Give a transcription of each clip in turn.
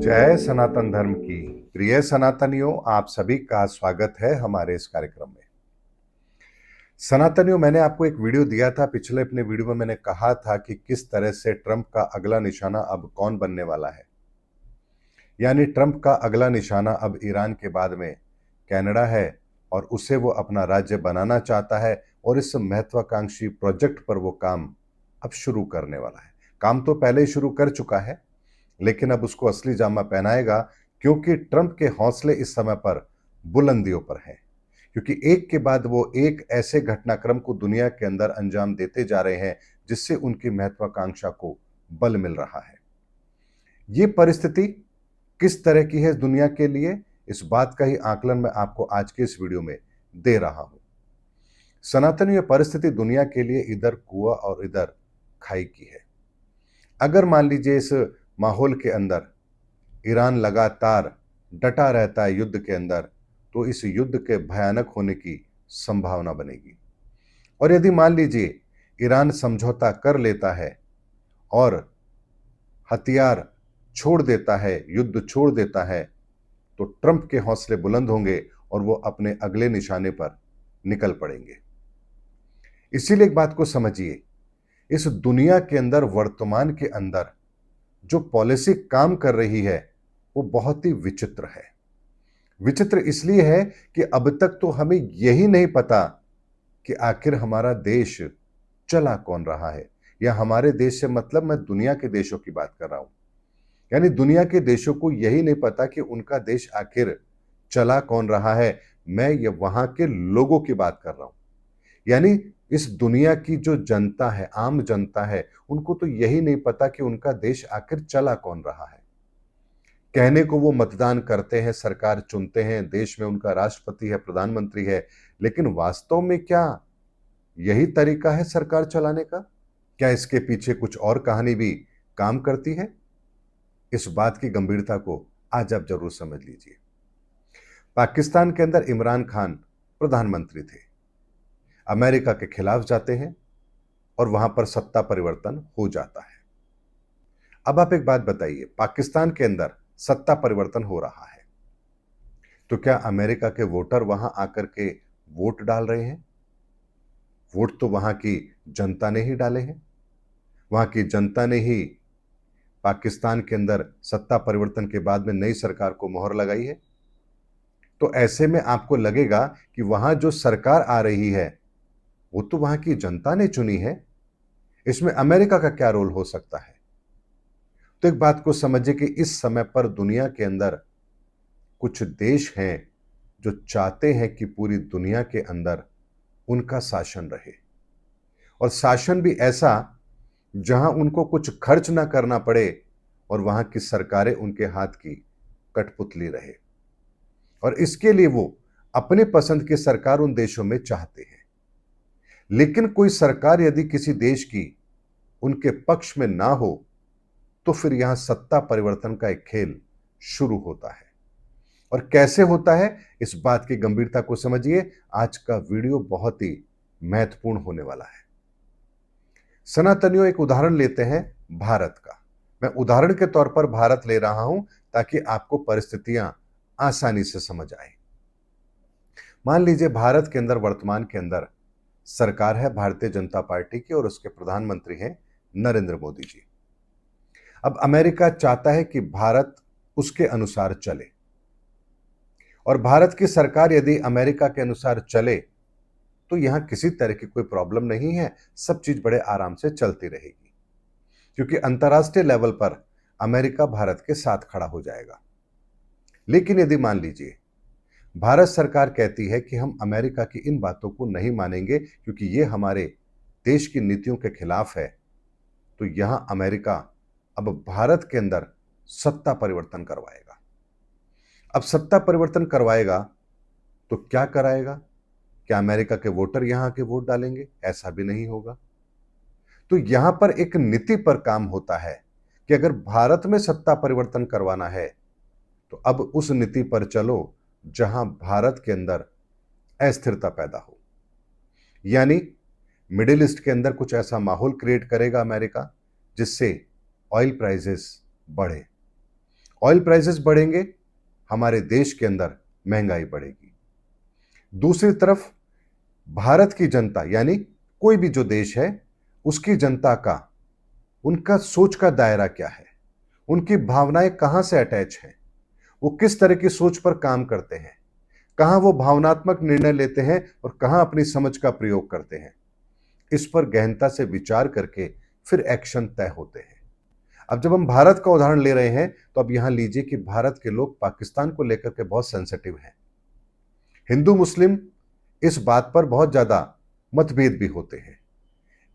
जय सनातन धर्म की। प्रिय सनातनियों, आप सभी का स्वागत है हमारे इस कार्यक्रम में। सनातनियों, मैंने आपको एक वीडियो दिया था। पिछले अपने वीडियो में मैंने कहा था कि किस तरह से ट्रंप का अगला निशाना अब कौन बनने वाला है। यानी ट्रंप का अगला निशाना अब ईरान के बाद में कनाडा है और उसे वो अपना राज्य बनाना चाहता है और इस महत्वाकांक्षी प्रोजेक्ट पर वो काम अब शुरू करने वाला है। काम तो पहले ही शुरू कर चुका है, लेकिन अब उसको असली जामा पहनाएगा, क्योंकि ट्रंप के हौसले इस समय पर बुलंदियों पर हैं। क्योंकि एक के बाद वो एक ऐसे घटनाक्रम को दुनिया के अंदर अंजाम देते जा रहे हैं जिससे उनकी महत्वाकांक्षा को बल मिल रहा है। ये परिस्थिति किस तरह की है दुनिया के लिए, इस बात का ही आकलन मैं आपको आज के इस वीडियो में दे रहा हूं। सनातन, ये परिस्थिति दुनिया के लिए इधर कुआं और इधर खाई की है। अगर मान लीजिए इस माहौल के अंदर ईरान लगातार डटा रहता है युद्ध के अंदर, तो इस युद्ध के भयानक होने की संभावना बनेगी। और यदि मान लीजिए ईरान समझौता कर लेता है और हथियार छोड़ देता है, युद्ध छोड़ देता है, तो ट्रंप के हौसले बुलंद होंगे और वो अपने अगले निशाने पर निकल पड़ेंगे। इसीलिए एक बात को समझिए, इस दुनिया के अंदर वर्तमान के अंदर जो पॉलिसी काम कर रही है वो बहुत ही विचित्र है। विचित्र इसलिए है कि अब तक तो हमें यही नहीं पता कि आखिर हमारा देश चला कौन रहा है। या हमारे देश से मतलब मैं दुनिया के देशों की बात कर रहा हूं। यानी दुनिया के देशों को यही नहीं पता कि उनका देश आखिर चला कौन रहा है। मैं ये वहां के लोगों की बात कर रहा हूं। यानी इस दुनिया की जो जनता है, आम जनता है, उनको तो यही नहीं पता कि उनका देश आखिर चला कौन रहा है। कहने को वो मतदान करते हैं, सरकार चुनते हैं, देश में उनका राष्ट्रपति है, प्रधानमंत्री है, लेकिन वास्तव में क्या यही तरीका है सरकार चलाने का? क्या इसके पीछे कुछ और कहानी भी काम करती है? इस बात की गंभीरता को आज आप जरूर समझ लीजिए। पाकिस्तान के अंदर इमरान खान प्रधानमंत्री थे, अमेरिका के खिलाफ जाते हैं और वहां पर सत्ता परिवर्तन हो जाता है। अब आप एक बात बताइए, पाकिस्तान के अंदर सत्ता परिवर्तन हो रहा है, तो क्या अमेरिका के वोटर वहां आकर के वोट डाल रहे हैं? वोट तो वहां की जनता ने ही डाले हैं। वहां की जनता ने ही पाकिस्तान के अंदर सत्ता परिवर्तन के बाद में नई सरकार को मोहर लगाई है। तो ऐसे में आपको लगेगा कि वहां जो सरकार आ रही है वो तो वहां की जनता ने चुनी है, इसमें अमेरिका का क्या रोल हो सकता है? तो एक बात को समझिए कि इस समय पर दुनिया के अंदर कुछ देश हैं जो चाहते हैं कि पूरी दुनिया के अंदर उनका शासन रहे, और शासन भी ऐसा जहां उनको कुछ खर्च ना करना पड़े और वहां की सरकारें उनके हाथ की कठपुतली रहे। और इसके लिए वो अपने पसंद की सरकार उन देशों में चाहते हैं। लेकिन कोई सरकार यदि किसी देश की उनके पक्ष में ना हो, तो फिर यहां सत्ता परिवर्तन का एक खेल शुरू होता है। और कैसे होता है, इस बात की गंभीरता को समझिए। आज का वीडियो बहुत ही महत्वपूर्ण होने वाला है। सनातनियों, एक उदाहरण लेते हैं भारत का। मैं उदाहरण के तौर पर भारत ले रहा हूं ताकि आपको परिस्थितियां आसानी से समझ आए। मान लीजिए भारत के अंदर वर्तमान के अंदर सरकार है भारतीय जनता पार्टी की और उसके प्रधानमंत्री हैं नरेंद्र मोदी जी। अब अमेरिका चाहता है कि भारत उसके अनुसार चले, और भारत की सरकार यदि अमेरिका के अनुसार चले तो यहां किसी तरह की कोई प्रॉब्लम नहीं है, सब चीज बड़े आराम से चलती रहेगी, क्योंकि अंतर्राष्ट्रीय लेवल पर अमेरिका भारत के साथ खड़ा हो जाएगा। लेकिन यदि मान लीजिए भारत सरकार कहती है कि हम अमेरिका की इन बातों को नहीं मानेंगे क्योंकि ये हमारे देश की नीतियों के खिलाफ है, तो यहां अमेरिका अब भारत के अंदर सत्ता परिवर्तन करवाएगा। अब सत्ता परिवर्तन करवाएगा तो क्या कराएगा? क्या अमेरिका के वोटर यहां के वोट डालेंगे? ऐसा भी नहीं होगा। तो यहां पर एक नीति पर काम होता है कि अगर भारत में सत्ता परिवर्तन करवाना है तो अब उस नीति पर चलो जहां भारत के अंदर अस्थिरता पैदा हो। यानी मिडिल ईस्ट के अंदर कुछ ऐसा माहौल क्रिएट करेगा अमेरिका जिससे ऑयल प्राइसेस बढ़े। ऑयल प्राइसेस बढ़ेंगे, हमारे देश के अंदर महंगाई बढ़ेगी। दूसरी तरफ भारत की जनता यानी कोई भी जो देश है, उसकी जनता का, उनका सोच का दायरा क्या है, उनकी भावनाएं कहां से अटैच हैं, वो किस तरह की सोच पर काम करते हैं, कहां वो भावनात्मक निर्णय लेते हैं और कहां अपनी समझ का प्रयोग करते हैं, इस पर गहनता से विचार करके फिर एक्शन तय होते हैं। अब जब हम भारत का उदाहरण ले रहे हैं, तो अब यहां लीजिए कि भारत के लोग पाकिस्तान को लेकर के बहुत सेंसिटिव हैं। हिंदू मुस्लिम इस बात पर बहुत ज्यादा मतभेद भी होते हैं।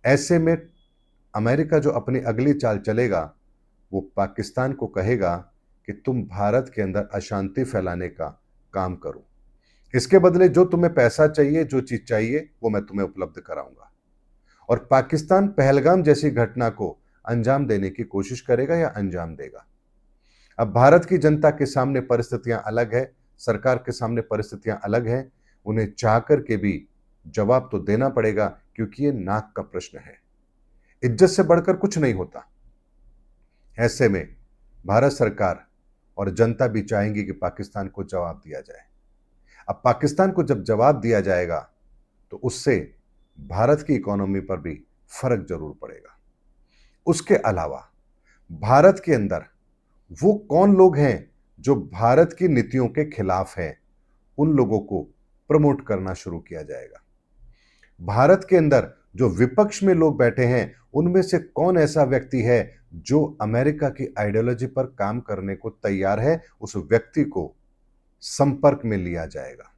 ऐसे में अमेरिका जो अपनी अगली चाल चलेगा, वो पाकिस्तान को कहेगा कि तुम भारत के अंदर अशांति फैलाने का काम करो, इसके बदले जो तुम्हें पैसा चाहिए, जो चीज चाहिए, वो मैं तुम्हें उपलब्ध कराऊंगा। और पाकिस्तान पहलगाम जैसी घटना को अंजाम देने की कोशिश करेगा या अंजाम देगा। अब भारत की जनता के सामने परिस्थितियां अलग है, सरकार के सामने परिस्थितियां अलग हैं। उन्हें चाह करके भी जवाब तो देना पड़ेगा, क्योंकि ये नाक का प्रश्न है। इज्जत से बढ़कर कुछ नहीं होता। ऐसे में भारत सरकार और जनता भी चाहेंगी कि पाकिस्तान को जवाब दिया जाए। अब पाकिस्तान को जब जवाब दिया जाएगा, तो उससे भारत की इकोनॉमी पर भी फर्क जरूर पड़ेगा। उसके अलावा भारत के अंदर वो कौन लोग हैं जो भारत की नीतियों के खिलाफ हैं, उन लोगों को प्रमोट करना शुरू किया जाएगा। भारत के अंदर जो विपक्ष में लोग बैठे हैं, उनमें से कौन ऐसा व्यक्ति है जो अमेरिका की आइडियोलॉजी पर काम करने को तैयार है, उस व्यक्ति को संपर्क में लिया जाएगा।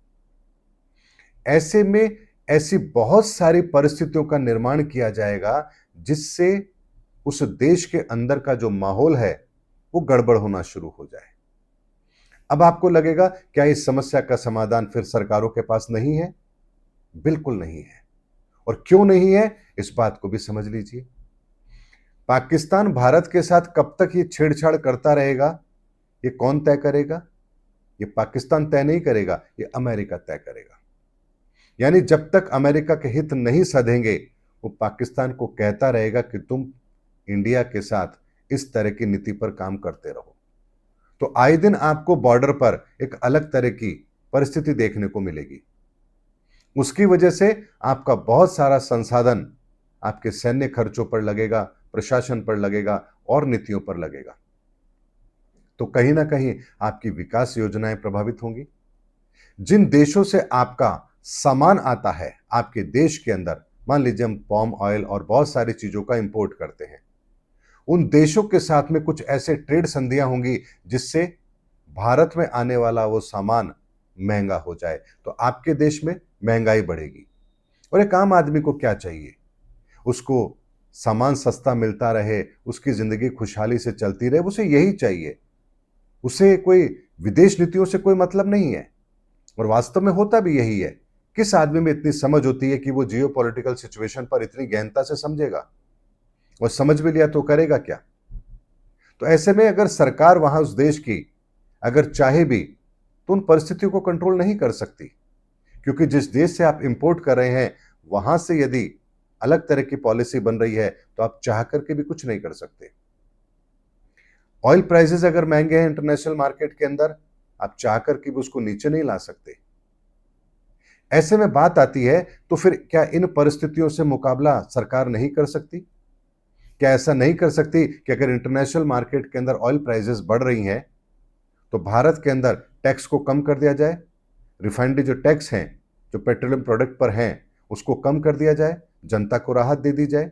ऐसे में ऐसी बहुत सारी परिस्थितियों का निर्माण किया जाएगा जिससे उस देश के अंदर का जो माहौल है वो गड़बड़ होना शुरू हो जाए। अब आपको लगेगा क्या इस समस्या का समाधान फिर सरकारों के पास नहीं है? बिल्कुल नहीं है। और क्यों नहीं है, इस बात को भी समझ लीजिए। पाकिस्तान भारत के साथ कब तक ये छेड़छाड़ करता रहेगा, ये कौन तय करेगा? ये पाकिस्तान तय नहीं करेगा, ये अमेरिका तय करेगा। यानी जब तक अमेरिका के हित नहीं सधेंगे, वो पाकिस्तान को कहता रहेगा कि तुम इंडिया के साथ इस तरह की नीति पर काम करते रहो। तो आए दिन आपको बॉर्डर पर एक अलग तरह की परिस्थिति देखने को मिलेगी। उसकी वजह से आपका बहुत सारा संसाधन आपके सैन्य खर्चों पर लगेगा, प्रशासन पर लगेगा और नीतियों पर लगेगा। तो कहीं ना कहीं आपकी विकास योजनाएं प्रभावित होंगी। जिन देशों से आपका सामान आता है आपके देश के अंदर, मान लीजिए हम पाम ऑयल और बहुत सारी चीजों का इंपोर्ट करते हैं, उन देशों के साथ में कुछ ऐसे ट्रेड संधियां होंगी जिससे भारत में आने वाला वो सामान महंगा हो जाए, तो आपके देश में महंगाई बढ़ेगी। और एक आम आदमी को क्या चाहिए? उसको सामान सस्ता मिलता रहे, उसकी जिंदगी खुशहाली से चलती रहे, उसे यही चाहिए। उसे कोई विदेश नीतियों से कोई मतलब नहीं है। और वास्तव में होता भी यही है। किस आदमी में इतनी समझ होती है कि वो जियो पॉलिटिकल सिचुएशन पर इतनी गहनता से समझेगा? और समझ भी लिया तो करेगा क्या? तो ऐसे में अगर सरकार वहां उस देश की अगर चाहे भी, तो उन परिस्थितियों को कंट्रोल नहीं कर सकती, क्योंकि जिस देश से आप इंपोर्ट कर रहे हैं, वहां से यदि अलग तरह की पॉलिसी बन रही है, तो आप चाह करके भी कुछ नहीं कर सकते। ऑयल प्राइसेस अगर महंगे हैं इंटरनेशनल मार्केट के अंदर, आप चाह करके भी उसको नीचे नहीं ला सकते। ऐसे में बात आती है, तो फिर क्या इन परिस्थितियों से मुकाबला सरकार नहीं कर सकती? क्या ऐसा नहीं कर सकती कि अगर इंटरनेशनल मार्केट के अंदर ऑयल प्राइसेस बढ़ रही हैं, तो भारत के अंदर टैक्स को कम कर दिया जाए, रिफाइनरी जो टैक्स हैं, जो पेट्रोलियम प्रोडक्ट पर हैं, उसको कम कर दिया जाए, जनता को राहत दे दी जाए,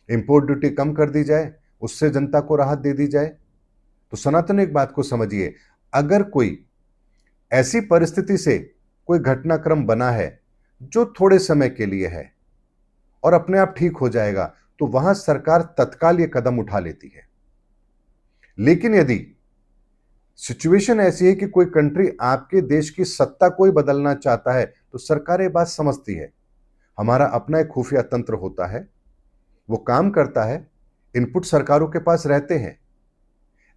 इंपोर्ट ड्यूटी कम कर दी जाए, उससे जनता को राहत दे दी जाए। तो सनातन एक बात को समझिए, अगर कोई ऐसी परिस्थिति से कोई घटनाक्रम बना है जो थोड़े समय के लिए है और अपने आप ठीक हो जाएगा, तो वहां सरकार तत्काल ये कदम उठा लेती है। लेकिन यदि सिचुएशन ऐसी है कि कोई कंट्री आपके देश की सत्ता कोई बदलना चाहता है, तो सरकार ये बात समझती है। हमारा अपना एक खुफिया तंत्र होता है, वो काम करता है, इनपुट सरकारों के पास रहते हैं।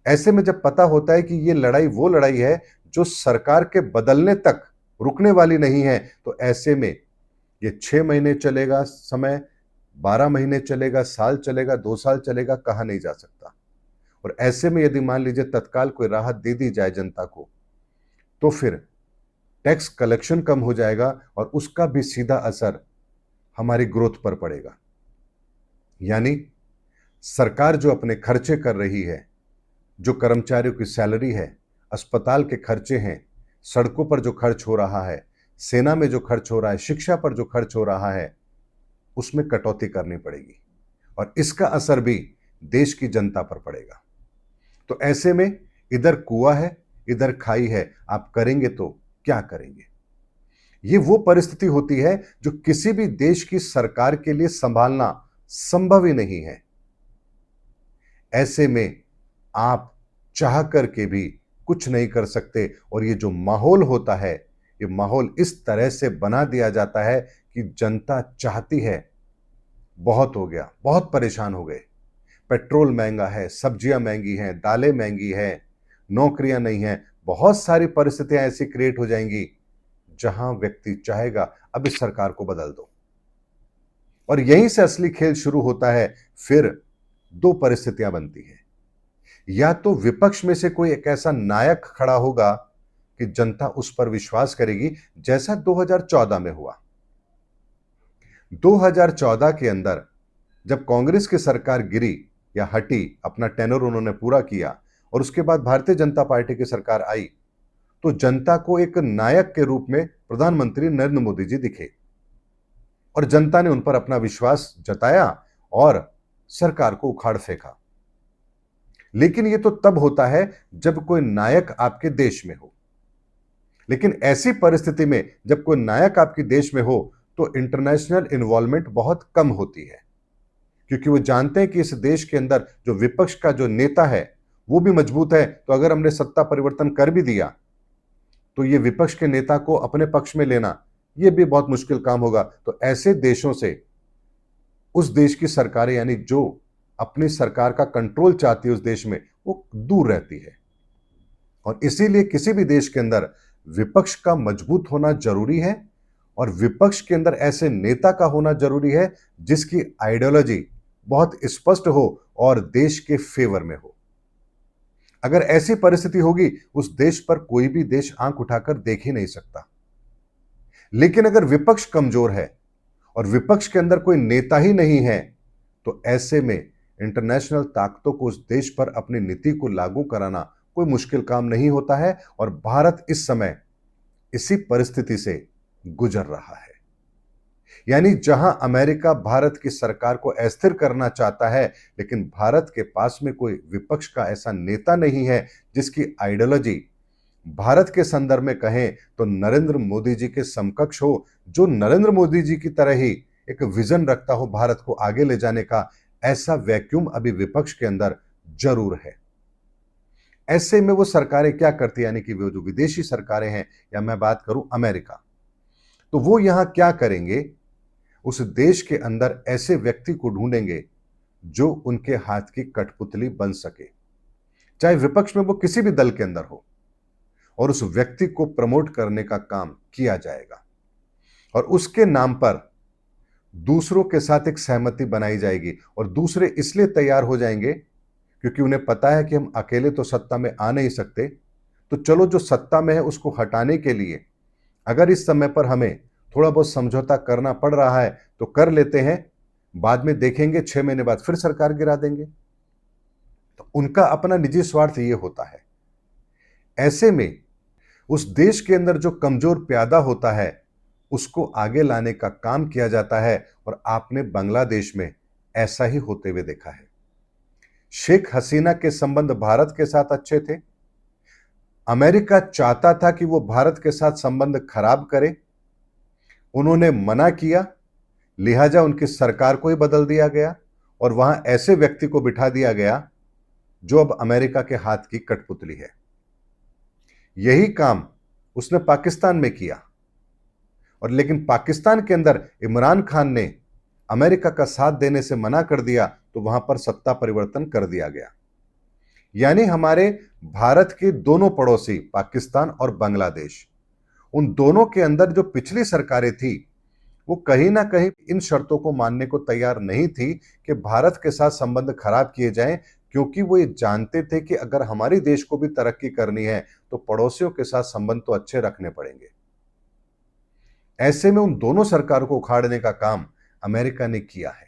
ऐसे में जब पता होता है कि ये लड़ाई वो लड़ाई है जो सरकार के बदलने तक रुकने वाली नहीं है, तो ऐसे में ये 6 महीने चलेगा समय, 12 महीने चलेगा, साल चलेगा, 2 साल चलेगा, कहा नहीं जा सकता। और ऐसे में यदि मान लीजिए तत्काल कोई राहत दे दी जाए जनता को, तो फिर टैक्स कलेक्शन कम हो जाएगा और उसका भी सीधा असर हमारी ग्रोथ पर पड़ेगा। यानी सरकार जो अपने खर्चे कर रही है, जो कर्मचारियों की सैलरी है, अस्पताल के खर्चे हैं, सड़कों पर जो खर्च हो रहा है, सेना में जो खर्च हो रहा है, शिक्षा पर जो खर्च हो रहा है, उसमें कटौती करनी पड़ेगी और इसका असर भी देश की जनता पर पड़ेगा। तो ऐसे में इधर कुआं है, इधर खाई है, आप करेंगे तो क्या करेंगे? ये वो परिस्थिति होती है जो किसी भी देश की सरकार के लिए संभालना संभव ही नहीं है। ऐसे में आप चाह करके भी कुछ नहीं कर सकते और ये जो माहौल होता है, ये माहौल इस तरह से बना दिया जाता है कि जनता चाहती है बहुत हो गया, बहुत परेशान हो गए, पेट्रोल महंगा है, सब्जियां महंगी हैं, दालें महंगी हैं, नौकरियां नहीं हैं, बहुत सारी परिस्थितियां ऐसी क्रिएट हो जाएंगी जहां व्यक्ति चाहेगा अब इस सरकार को बदल दो। और यहीं से असली खेल शुरू होता है। फिर दो परिस्थितियां बनती हैं, या तो विपक्ष में से कोई एक ऐसा नायक खड़ा होगा कि जनता उस पर विश्वास करेगी, जैसा 2014 में हुआ। 2014 के अंदर जब कांग्रेस की सरकार गिरी या हटी, अपना टेनर उन्होंने पूरा किया और उसके बाद भारतीय जनता पार्टी की सरकार आई, तो जनता को एक नायक के रूप में प्रधानमंत्री नरेंद्र मोदी जी दिखे और जनता ने उन पर अपना विश्वास जताया और सरकार को उखाड़ फेंका। लेकिन यह तो तब होता है जब कोई नायक आपके देश में हो। लेकिन ऐसी परिस्थिति में जब कोई नायक आपके देश में हो तो इंटरनेशनल इन्वॉल्वमेंट बहुत कम होती है, क्योंकि वो जानते हैं कि इस देश के अंदर जो विपक्ष का जो नेता है वो भी मजबूत है। तो अगर हमने सत्ता परिवर्तन कर भी दिया तो ये विपक्ष के नेता को अपने पक्ष में लेना ये भी बहुत मुश्किल काम होगा। तो ऐसे देशों से उस देश की सरकारें, यानी जो अपनी सरकार का कंट्रोल चाहती है उस देश में, वो दूर रहती है। और इसीलिए किसी भी देश के अंदर विपक्ष का मजबूत होना जरूरी है और विपक्ष के अंदर ऐसे नेता का होना जरूरी है जिसकी आइडियोलॉजी बहुत स्पष्ट हो और देश के फेवर में हो। अगर ऐसी परिस्थिति होगी, उस देश पर कोई भी देश आंख उठाकर देख ही नहीं सकता। लेकिन अगर विपक्ष कमजोर है और विपक्ष के अंदर कोई नेता ही नहीं है, तो ऐसे में इंटरनेशनल ताकतों को उस देश पर अपनी नीति को लागू कराना कोई मुश्किल काम नहीं होता है। और भारत इस समय इसी परिस्थिति से गुजर रहा है। यानी जहां अमेरिका भारत की सरकार को अस्थिर करना चाहता है, लेकिन भारत के पास में कोई विपक्ष का ऐसा नेता नहीं है जिसकी आइडियोलॉजी भारत के संदर्भ में कहें तो नरेंद्र मोदी जी के समकक्ष हो, जो नरेंद्र मोदी जी की तरह ही एक विजन रखता हो भारत को आगे ले जाने का, ऐसा वैक्यूम अभी विपक्ष के अंदर जरूर है। ऐसे में वो सरकारें क्या करती है, यानी कि वो जो विदेशी सरकारें हैं, या मैं बात करूं अमेरिका, तो वो यहां क्या करेंगे, उस देश के अंदर ऐसे व्यक्ति को ढूंढेंगे जो उनके हाथ की कठपुतली बन सके, चाहे विपक्ष में वो किसी भी दल के अंदर हो, और उस व्यक्ति को प्रमोट करने का काम किया जाएगा और उसके नाम पर दूसरों के साथ एक सहमति बनाई जाएगी। और दूसरे इसलिए तैयार हो जाएंगे क्योंकि उन्हें पता है कि हम अकेले तो सत्ता में आ नहीं सकते, तो चलो जो सत्ता में है उसको हटाने के लिए अगर इस समय पर हमें थोड़ा बहुत समझौता करना पड़ रहा है तो कर लेते हैं, बाद में देखेंगे 6 महीने बाद फिर सरकार गिरा देंगे। तो उनका अपना निजी स्वार्थ ये होता है। ऐसे में उस देश के अंदर जो कमजोर प्यादा होता है उसको आगे लाने का काम किया जाता है। और आपने बांग्लादेश में ऐसा ही होते हुए देखा है। शेख हसीना के संबंध भारत के साथ अच्छे थे, अमेरिका चाहता था कि वो भारत के साथ संबंध खराब करे, उन्होंने मना किया, लिहाजा उनकी सरकार को ही बदल दिया गया और वहां ऐसे व्यक्ति को बिठा दिया गया जो अब अमेरिका के हाथ की कठपुतली है। यही काम उसने पाकिस्तान में किया, और लेकिन पाकिस्तान के अंदर इमरान खान ने अमेरिका का साथ देने से मना कर दिया तो वहां पर सत्ता परिवर्तन कर दिया गया। यानी हमारे भारत के दोनों पड़ोसी पाकिस्तान और बांग्लादेश, उन दोनों के अंदर जो पिछली सरकारें थी वो कहीं ना कहीं इन शर्तों को मानने को तैयार नहीं थी कि भारत के साथ संबंध खराब किए जाएं, क्योंकि वो ये जानते थे कि अगर हमारी देश को भी तरक्की करनी है तो पड़ोसियों के साथ संबंध तो अच्छे रखने पड़ेंगे। ऐसे में उन दोनों सरकारों को उखाड़ने का काम अमेरिका ने किया है।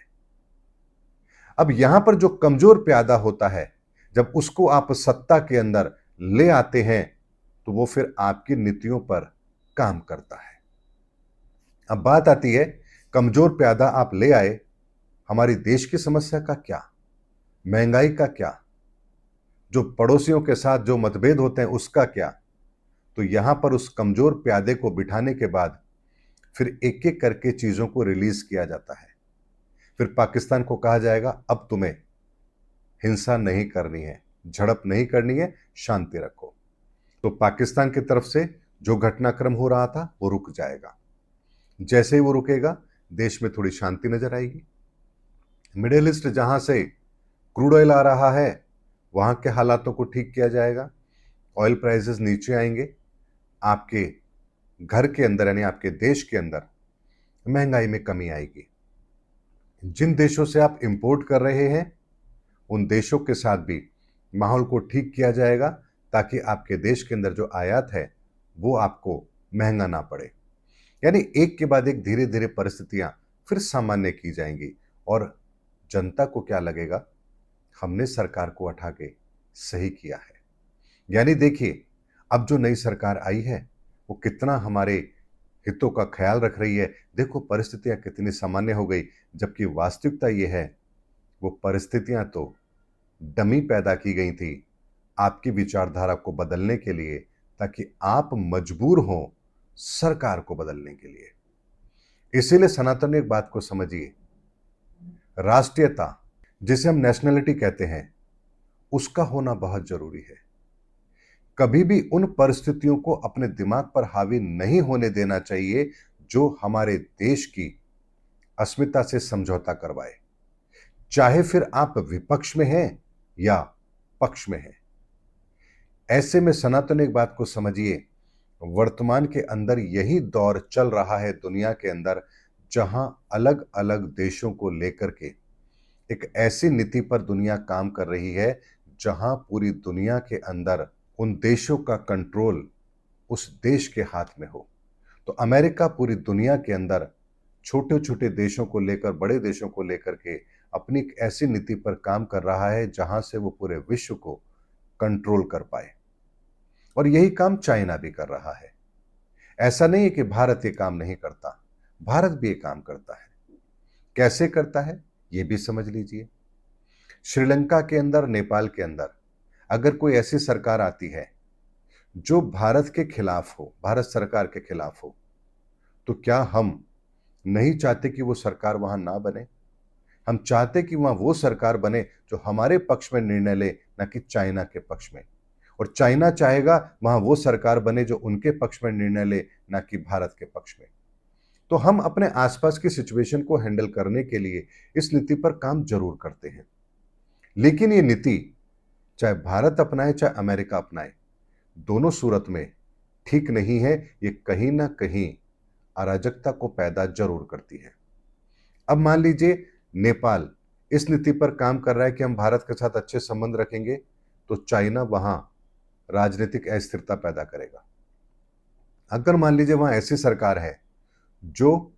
अब यहां पर जो कमजोर प्यादा होता है, जब उसको आप सत्ता के अंदर ले आते हैं तो वो फिर आपकी नीतियों पर काम करता है। अब बात आती है, कमजोर प्यादा आप ले आए, हमारी देश की समस्या का क्या, महंगाई का क्या, जो पड़ोसियों के साथ जो मतभेद होते हैं उसका क्या। तो यहां पर उस कमजोर प्यादे को बिठाने के बाद फिर एक एक करके चीजों को रिलीज किया जाता है। फिर पाकिस्तान को कहा जाएगा अब तुम्हें हिंसा नहीं करनी है, झड़प नहीं करनी है, शांति रखो। तो पाकिस्तान की तरफ से जो घटनाक्रम हो रहा था वो रुक जाएगा। जैसे ही वो रुकेगा, देश में थोड़ी शांति नजर आएगी। मिडिल ईस्ट जहां से क्रूड ऑयल आ रहा है, वहां के हालातों को ठीक किया जाएगा। ऑयल प्राइसेस नीचे आएंगे। आपके घर के अंदर यानी आपके देश के अंदर महंगाई में कमी आएगी। जिन देशों से आप इंपोर्ट कर रहे हैं उन देशों के साथ भी माहौल को ठीक किया जाएगा, ताकि आपके देश के अंदर जो आयात है वो आपको महंगा ना पड़े। यानी एक के बाद एक धीरे धीरे परिस्थितियां फिर सामान्य की जाएंगी। और जनता को क्या लगेगा, हमने सरकार को उठा के सही किया है। यानी देखिए, अब जो नई सरकार आई है वो कितना हमारे हितों का ख्याल रख रही है। देखो परिस्थितियां कितनी सामान्य हो गई, जबकि वास्तविकता ये है वो परिस्थितियां तो डमी पैदा की गई थी आपकी विचारधारा को बदलने के लिए, ताकि आप मजबूर हो सरकार को बदलने के लिए। इसीलिए सनातन एक बात को समझिए, राष्ट्रीयता जिसे हम नेशनलिटी कहते हैं उसका होना बहुत जरूरी है। कभी भी उन परिस्थितियों को अपने दिमाग पर हावी नहीं होने देना चाहिए जो हमारे देश की अस्मिता से समझौता करवाए, चाहे फिर आप विपक्ष में हैं या पक्ष में हैं। ऐसे में सनातन एक बात को समझिए, वर्तमान के अंदर यही दौर चल रहा है दुनिया के अंदर, जहां अलग अलग देशों को लेकर के एक ऐसी नीति पर दुनिया काम कर रही है जहां पूरी दुनिया के अंदर उन देशों का कंट्रोल उस देश के हाथ में हो। तो अमेरिका पूरी दुनिया के अंदर छोटे छोटे देशों को लेकर, बड़े देशों को लेकर के अपनी एक ऐसी नीति पर काम कर रहा है जहां से वो पूरे विश्व को कंट्रोल कर पाए। और यही काम चाइना भी कर रहा है। ऐसा नहीं है कि भारत ये काम नहीं करता, भारत भी ये काम करता है। कैसे करता है ये भी समझ लीजिए। श्रीलंका के अंदर, नेपाल के अंदर अगर कोई ऐसी सरकार आती है जो भारत के खिलाफ हो, भारत सरकार के खिलाफ हो, तो क्या हम नहीं चाहते कि वो सरकार वहां ना बने? हम चाहते कि वहां वो सरकार बने जो हमारे पक्ष में निर्णय ले, ना कि चाइना के पक्ष में। और चाइना चाहेगा वहां वो सरकार बने जो उनके पक्ष में निर्णय ले, ना कि भारत के पक्ष में। तो हम अपने आसपास की सिचुएशन को हैंडल करने के लिए इस नीति पर काम जरूर करते हैं। लेकिन ये नीति चाहे भारत अपनाए चाहे अमेरिका अपनाए, दोनों सूरत में ठीक नहीं है। ये कहीं ना कहीं अराजकता को पैदा जरूर करती है। अब मान लीजिए नेपाल इस नीति पर काम कर रहा है कि हम भारत के साथ अच्छे संबंध रखेंगे, तो चाइना वहां राजनीतिक अस्थिरता पैदा करेगा। अगर मान लीजिए वहां ऐसी सरकार है जो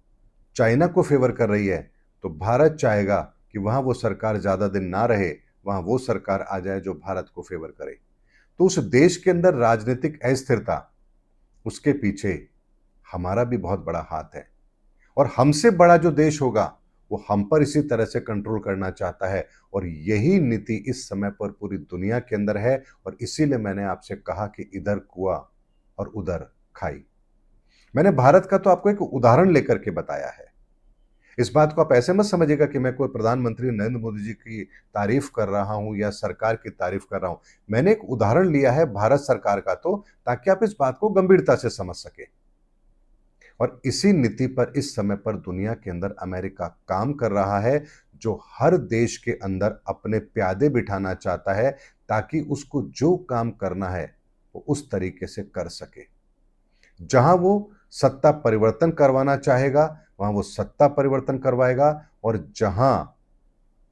चाइना को फेवर कर रही है, तो भारत चाहेगा कि वहां वो सरकार ज्यादा दिन ना रहे, वहां वो सरकार आ जाए जो भारत को फेवर करे। तो उस देश के अंदर राजनीतिक अस्थिरता, उसके पीछे हमारा भी बहुत बड़ा हाथ है। और हमसे बड़ा जो देश होगा वो हम पर इसी तरह से कंट्रोल करना चाहता है। और यही नीति इस समय पर पूरी दुनिया के अंदर है। और इसीलिए मैंने आपसे कहा कि इधर कुआं और उधर खाई। मैंने भारत का तो आपको एक उदाहरण लेकर के बताया है। इस बात को आप ऐसे मत समझिएगा कि मैं कोई प्रधानमंत्री नरेंद्र मोदी जी की तारीफ कर रहा हूं या सरकार की तारीफ कर रहा हूं। मैंने एक उदाहरण लिया है भारत सरकार का, तो ताकि आप इस बात को गंभीरता से समझ सके। और इसी नीति पर इस समय पर दुनिया के अंदर अमेरिका काम कर रहा है, जो हर देश के अंदर अपने प्यादे बिठाना चाहता है, ताकि उसको जो काम करना है वो उस तरीके से कर सके। जहां वो सत्ता परिवर्तन करवाना चाहेगा वहां वो सत्ता परिवर्तन करवाएगा। और जहां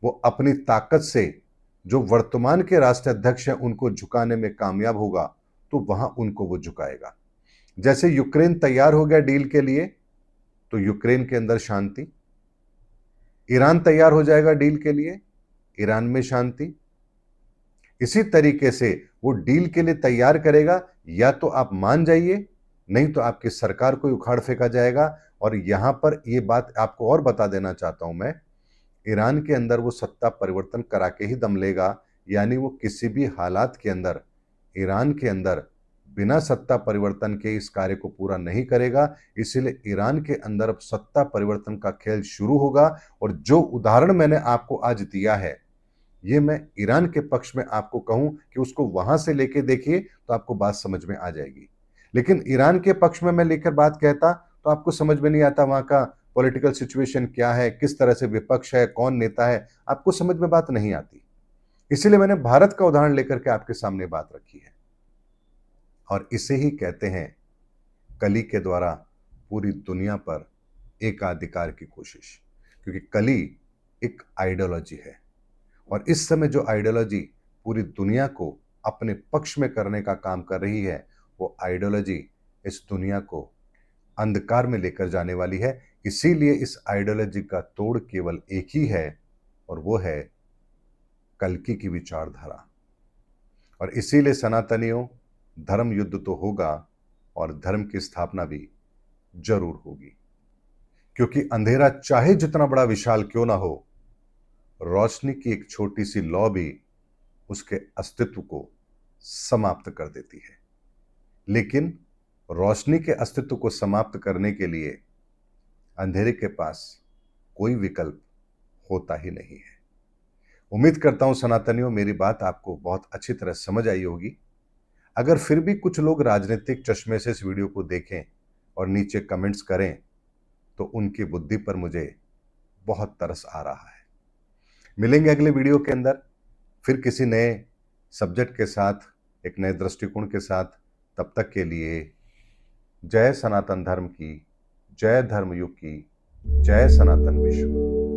वो अपनी ताकत से जो वर्तमान के राष्ट्राध्यक्ष हैं उनको झुकाने में कामयाब होगा तो वहां उनको वो झुकाएगा। जैसे यूक्रेन तैयार हो गया डील के लिए तो यूक्रेन के अंदर शांति, ईरान तैयार हो जाएगा डील के लिए, ईरान में शांति। इसी तरीके से वो डील के लिए तैयार करेगा, या तो आप मान जाइए, नहीं तो आपकी सरकार को उखाड़ फेंका जाएगा। और यहां पर ये बात आपको और बता देना चाहता हूं मैं, ईरान के अंदर वो सत्ता परिवर्तन करा के ही दम लेगा, यानी वो किसी भी हालात के अंदर ईरान के अंदर बिना सत्ता परिवर्तन के इस कार्य को पूरा नहीं करेगा। इसीलिए ईरान के अंदर अब सत्ता परिवर्तन का खेल शुरू होगा। और जो उदाहरण मैंने आपको आज दिया है, ये मैं ईरान के पक्ष में आपको कहूं कि उसको वहां से लेके देखिए तो आपको बात समझ में आ जाएगी। लेकिन ईरान के पक्ष में मैं लेकर बात कहता तो आपको समझ में नहीं आता वहां का पॉलिटिकल सिचुएशन क्या है, किस तरह से विपक्ष है, कौन नेता है, आपको समझ में बात नहीं आती। इसीलिए मैंने भारत का उदाहरण लेकर के आपके सामने बात रखी है। और इसे ही कहते हैं कली के द्वारा पूरी दुनिया पर एकाधिकार की कोशिश। क्योंकि कली एक आइडियोलॉजी है और इस समय जो आइडियोलॉजी पूरी दुनिया को अपने पक्ष में करने का काम कर रही है, वो आइडियोलॉजी इस दुनिया को अंधकार में लेकर जाने वाली है। इसीलिए इस आइडियोलॉजी का तोड़ केवल एक ही है और वो है कल्कि की विचारधारा। और इसीलिए सनातनियों, धर्म युद्ध तो होगा और धर्म की स्थापना भी जरूर होगी। क्योंकि अंधेरा चाहे जितना बड़ा विशाल क्यों ना हो, रोशनी की एक छोटी सी लौ भी उसके अस्तित्व को समाप्त कर देती है। लेकिन रोशनी के अस्तित्व को समाप्त करने के लिए अंधेरे के पास कोई विकल्प होता ही नहीं है। उम्मीद करता हूं सनातनियों, मेरी बात आपको बहुत अच्छी तरह समझ आई होगी। अगर फिर भी कुछ लोग राजनीतिक चश्मे से इस वीडियो को देखें और नीचे कमेंट्स करें तो उनकी बुद्धि पर मुझे बहुत तरस आ रहा है। मिलेंगे अगले वीडियो के अंदर फिर किसी नए सब्जेक्ट के साथ, एक नए दृष्टिकोण के साथ। तब तक के लिए जय सनातन धर्म की, जय धर्मयुग की, जय सनातन विश्व।